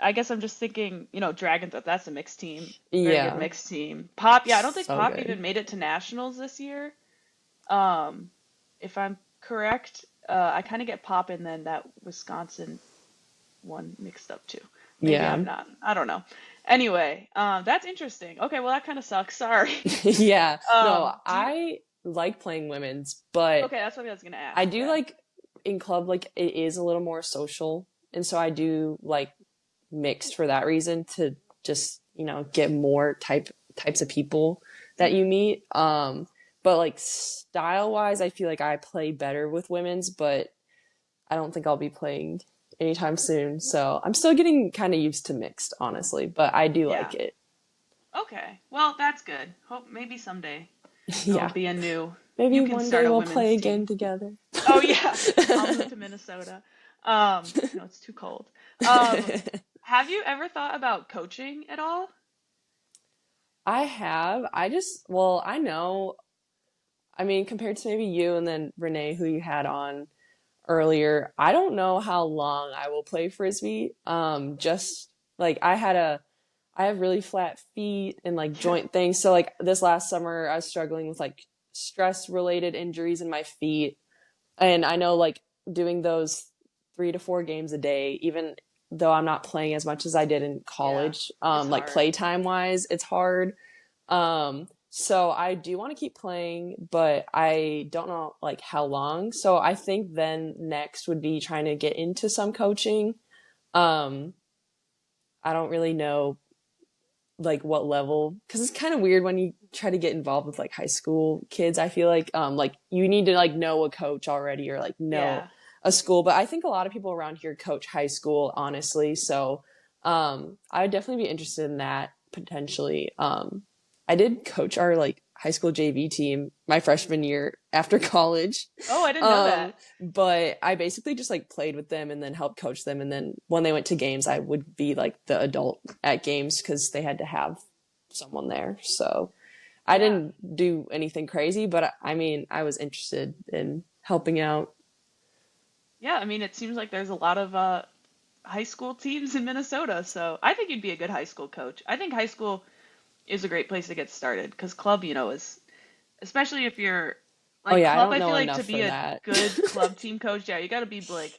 I guess I'm just thinking, Dragons. That's a mixed team, very good Yeah, mixed team. Pop, yeah, I don't think so Pop good. even made it to nationals this year. Um, if I'm correct, I kind of get Pop and then that Wisconsin one mixed up too. Maybe Yeah. I'm not. I don't know. Anyway, that's interesting. Okay, well that kind of sucks. Sorry. Yeah. No, Do you? I like playing women's, but Okay, that's what I was gonna I ask. do Yeah. like in club, like it is a little more social. And so I do like mixed for that reason to just, get more types of people that you Hmm. meet. But like style wise, I feel like I play better with women's, but I don't think I'll be playing anytime soon. So I'm still getting kind of used to mixed, honestly, but I do Yeah. like it. Okay. Well, that's good. Hope maybe someday there'll Yeah. be a new. You Maybe can one start day a we'll play women's again team. together. Oh yeah, I'll move to Minnesota. No, it's too cold. Um, have you ever thought about coaching at all? I have. Well, I know, I mean, compared to maybe you and then Renee, who you had on earlier, I don't know how long I will play frisbee. Just like I have really flat feet and like Yeah. joint things. So like this last summer, I was struggling with like stress related injuries in my feet. And I know like doing those 3 to 4 games a day, even though I'm not playing as much as I did in Yeah. college, It's like hard. playtime wise, it's hard. So I do want to keep playing, but I don't know like how long. So I think then next would be trying to get into some coaching. Um, I don't really know like what level because it's kind of weird when you try to get involved with like high school kids. I feel like you need to like know a coach already or like know Yeah. a school, but I think a lot of people around here coach high school honestly. So I would definitely be interested in that potentially. I did coach our like high school JV team my freshman year after college. Oh, I didn't know that. But I basically just like played with them and then helped coach them. And then when they went to games, I would be like the adult at games because they had to have someone there. So I Yeah. didn't do anything crazy, but I mean, I was interested in helping out. Yeah, I mean, it seems like there's a lot of high school teams in Minnesota, so I think you'd be a good high school coach. I think high school is a great place to get started because club, is especially if you're Oh, like yeah, I club, don't I feel know like to enough be for a that. good club team coach, yeah, you got to be like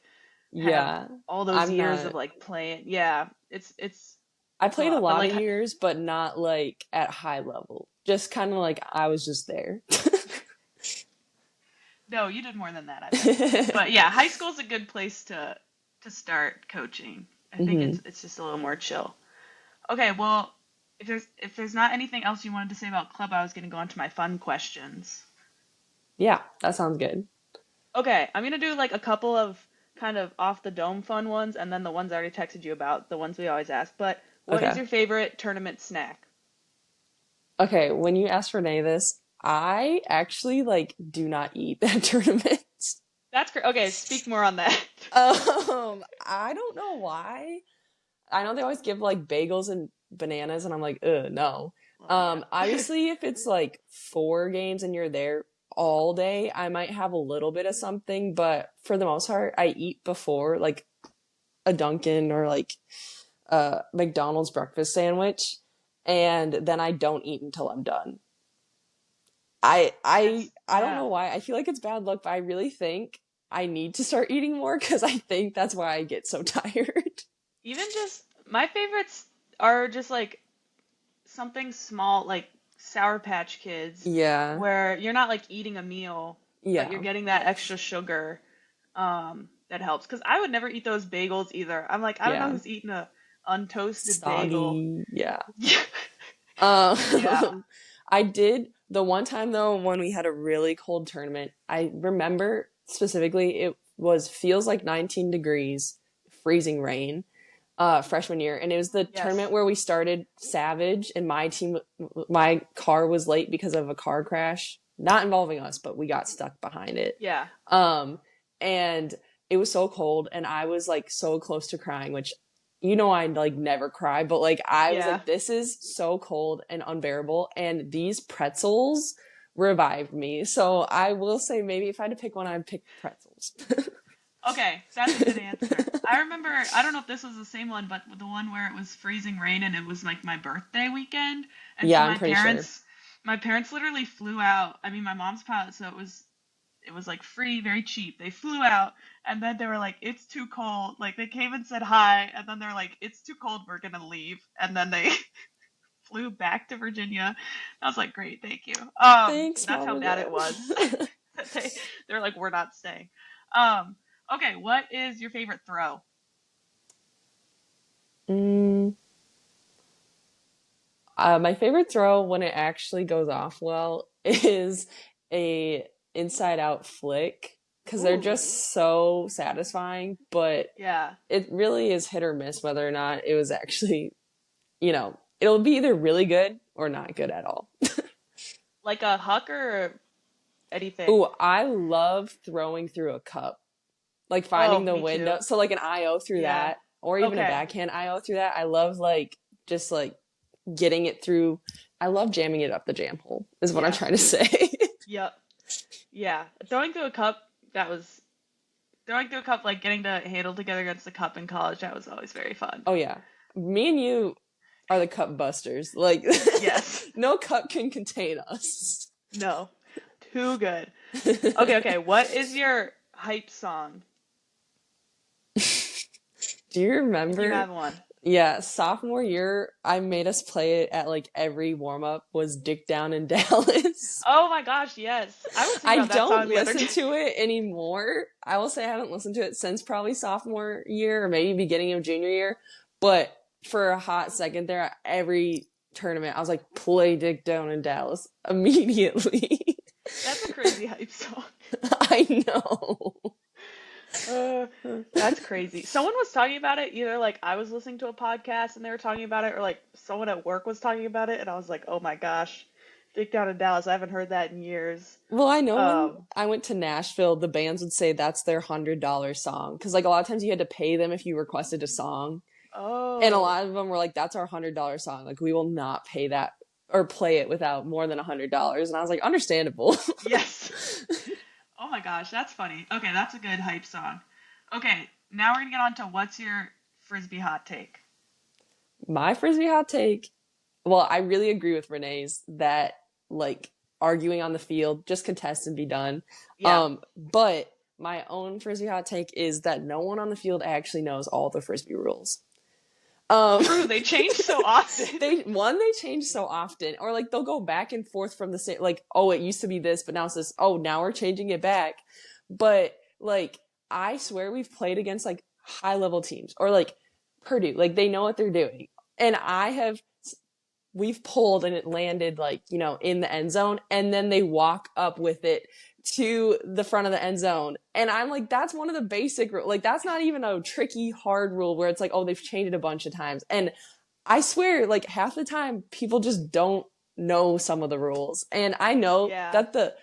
have Yeah, all those I'm years of not. like playing. Yeah, I it's a played a lot. But lot of like years, but not like at high level. Just kind of like I was just there. no, you did more than that, I bet. But yeah, high school's a good place to start coaching. I think Hmm. it's just a little more chill. Okay, well, if there's not anything else you wanted to say about club, I was going to go on to my fun questions. Yeah, that sounds good. Okay, I'm gonna do like a couple of kind of off the dome fun ones, and then the ones I already texted you about, the ones we always ask. But what is Okay. your favorite tournament snack? Okay, when you asked Renee this, I actually like do not eat at tournaments. Okay, speak more on that. I don't know why. I know they always give like bagels and bananas, and I'm like, no. Well, yeah. Obviously, if it's like 4 games and you're there all day, I might have a little bit of something, but for the most part, I eat before like a Dunkin' or like a McDonald's breakfast sandwich. and then I don't eat until I'm done. I don't know Yeah. why. I feel like it's bad luck, but I really think I need to start eating more because I think that's why I get so tired. Even just my favorites are just like something small like Sour Patch Kids, Yeah. where you're not like eating a meal, but you're Yeah. getting that extra sugar, that helps. Because I would never eat those bagels either. I'm like, I don't know Yeah. who's eating a untoasted bagel. Soggy. Yeah. Yeah. Yeah. Um, I did the one time though when we had a really cold tournament. I remember specifically it was feels like 19 degrees, freezing rain, freshman year, and it was the tournament Yes. where we started Savage, and my car was late because of a car crash, not involving us, but we got stuck behind it. Yeah. Um, and it was so cold, and I was like so close to crying, which I like never cry, but like I was Yeah. like, this is so cold and unbearable, and these pretzels revived me. So I will say maybe if I had to pick one, I'd pick pretzels. Okay, that's a good answer. I remember, I don't know if this was the same one, but the one where it was freezing rain and it was like my birthday weekend. And so Yeah, I'm pretty sure. my parents literally flew out. I mean, my mom's pilot, so it was like free, very cheap. They flew out and then they were like, it's too cold. Like they came and said hi and then they're like, it's too cold, we're gonna leave. And then they flew back to Virginia. I was like, great, thank you. Thanks, That's mom how and bad it was. dad. They're like, we're not staying. Um, okay, what is your favorite throw? Mm, my favorite throw when it actually goes off well is a inside out flick because they're Ooh, just so satisfying, but yeah. it really is hit or miss whether or not it was actually, it'll be either really good or not good at all. Like a huck or anything? Ooh, I love throwing through a cup, like finding Oh, the me window. too. So like an IO through Yeah. that, or even a Okay. backhand IO through that. I love like just like getting it through. I love jamming it up the jam hole, is what I'm Yeah. trying to say. Yep. Yeah. Throwing through a cup, like getting to handle together against the cup in college, that was always very fun. Oh yeah. Me and you are the cup busters. Like Yes. no cup can contain us. No. Too good. Okay, okay. What is your hype song, Do you if you remember? have one? Yeah, sophomore year, I made us play it at like every warm up was Dick Down in Dallas. Oh my gosh, yes. I was thinking I about that don't song the other day. listen to it anymore. I will say I haven't listened to it since probably sophomore year or maybe beginning of junior year. But for a hot second there, every tournament, I was like, play Dick Down in Dallas immediately. That's a crazy hype song. I know. Uh, that's crazy. Someone was talking about it, either like I was listening to a podcast and they were talking about it, or like someone at work was talking about it, and I was like, oh my gosh, Dick Down in Dallas. I haven't heard that in years. Well, I know when Um, I went to Nashville, the bands would say that's their $100 song. Because, like, a lot of times you had to pay them if you requested a song. And a oh, lot of them were like, that's our $100 song. Like, we will not pay that or play it without more than $100. And I was like, understandable. yes. Oh my gosh, that's funny. Okay, that's a good hype song. Okay, now we're gonna get on to what's your frisbee hot take. My frisbee hot take. Well, I really agree with Renee's that, like, arguing on the field, just contest and be done. Yeah. But my own frisbee hot take is that no one on the field actually knows all the frisbee rules. Um, True, they change so often. they change so often, or like they'll go back and forth from the same, like, oh, it used to be this, but now it's this. Oh, now we're changing it back. But like, I swear we've played against like high level teams or like Purdue, like they know what they're doing, and we've pulled and it landed like, in the end zone, and then they walk up with it to the front of the end zone. And I'm like, that's one of the basic, like, that's not even a tricky, hard rule where it's like, oh, they've changed it a bunch of times. And I swear, like, half the time people just don't know some of the rules. And I know Yeah. that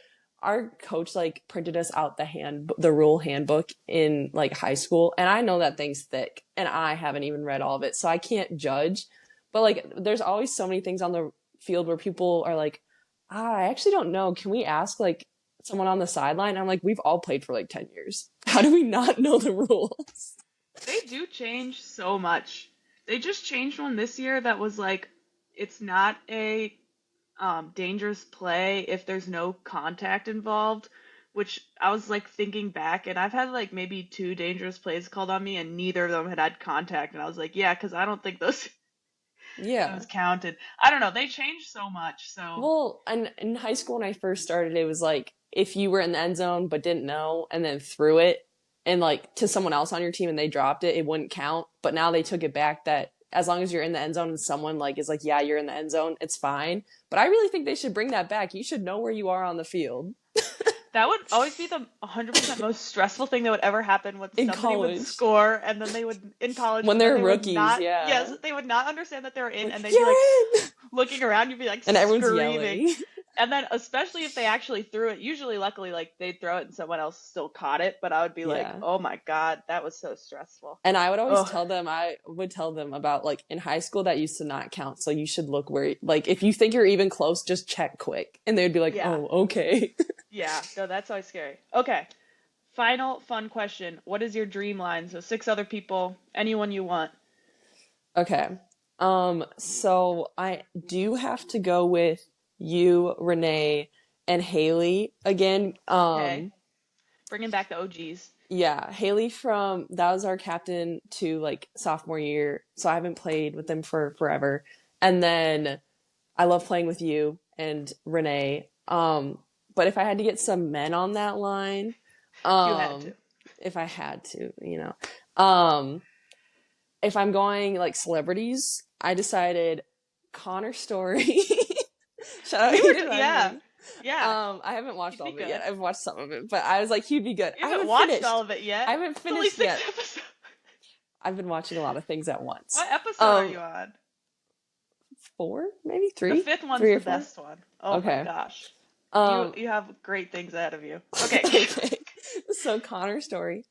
our coach like printed us out the rule handbook in like high school. And I know that thing's thick and I haven't even read all of it. So I can't judge. But like, there's always so many things on the field where people are like, I actually don't know. Can we ask like someone on the sideline? I'm like, we've all played for like 10 years. How do we not know the rules? They do change so much. They just changed one this year that was like, it's not a dangerous play if there's no contact involved, which I was like thinking back, and I've had like maybe two dangerous plays called on me, and neither of them had contact, and I was like, yeah, because I don't think those Yeah. those counted. I don't know. They changed so much, so Well, and in high school when I first started, it was like if you were in the end zone but didn't know and then threw it and like to someone else on your team and they dropped it, it wouldn't count. But now they took it back that as long as you're in the end zone and someone like is like, yeah, you're in the end zone, it's fine. But I really think they should bring that back. You should know where you are on the field. that would always be the 100% most stressful thing that would ever happen when In somebody would college, score and then they would in college when and then they're they would rookies, not, yeah. yes, they would not understand that they were in Like, and they'd be like you're in! looking around, you'd be like And everyone's screaming. yelling. And then especially if they actually threw it, usually luckily like they'd throw it and someone else still caught it, but I would be like, Yeah. "Oh my God, that was so stressful." And I would always Oh, tell them, I would tell them about like in high school that used to not count. So you should look where, like, if you think you're even close, just check quick. And they would be like, yeah. oh, okay. Yeah. No, that's always scary. Okay. Final fun question. What is your dream line? So six other people, anyone you want. Okay. So I do have to go with you, Renee, and Haley again. Okay. Bringing back the OGs. Yeah, Haley from that was our captain to like sophomore year, so I haven't played with them for forever. And then I love playing with you and Renee. But if I had to get some men on that line, If you had to. um, if I had to, um, if I'm going like celebrities, I decided Connor Story. Shout out He He Did would, I yeah. Win. Yeah. I haven't watched He'd all be of it yet. good. I've watched some of it, but I was like, he'd be good. You I haven't haven't watched finished. all of it I yet. haven't It's only finished six yet. episodes. I've been watching a lot of things at once. What episode are Um, you on? four, maybe The three, fifth one's three or the four. best one. Oh my Okay. gosh. You Um, you have great things ahead of you. Okay. okay. So Connor Story,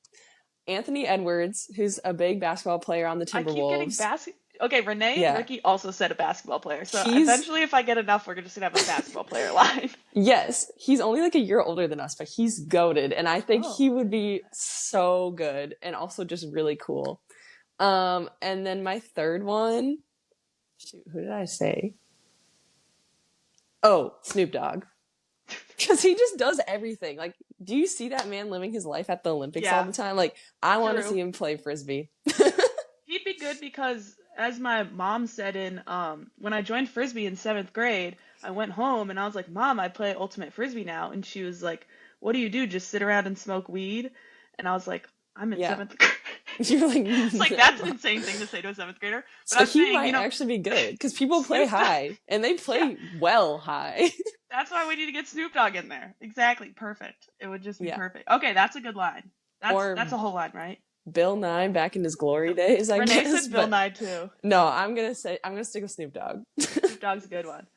Anthony Edwards, who's a big basketball player on the I keep getting Timberwolves. basket. Okay, Renee and Yeah, Ricky also said a basketball player. So he's eventually, if I get enough, we're just gonna have a basketball player line. yes, he's only like a year older than us, but he's goated, and I think Oh, he would be so good and also just really cool. And then my third one, shoot, who did I say? Oh, Snoop Dogg. Because he just does everything. Like, do you see that man living his life at the Olympics all yeah, the time? Like, I want to true. see him play frisbee. He'd be good because, as my mom said in when I joined frisbee in seventh grade, I went home and I was like, "Mom, I play ultimate frisbee now," and she was like, "What do you do? Just sit around and smoke weed?" And I was like, "I'm in Yeah. seventh grade." You're like, It's like that's an no. insane thing to say to a seventh grader, but So I'm he saying, might actually be good because people play Snoop Dogg. high and they Yeah, play well high. that's why we need to get Snoop Dogg in there. Exactly, perfect. It would just be Yeah. perfect. Okay, that's a good line. That's Or a whole line, right? Bill Nye back in his glory days, I Renee guess. said Bill But Nye too. no, I'm gonna stick with Snoop Dogg. Snoop Dogg's a good one.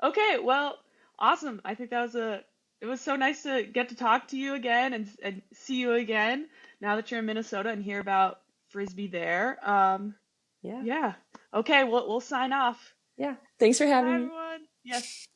Okay, well, awesome. I think that was a. It was so nice to get to talk to you again and see you again now that you're in Minnesota and hear about frisbee there. Yeah. Yeah. Okay, we'll sign off. Yeah. Thanks for having Bye, me. everyone. Yes.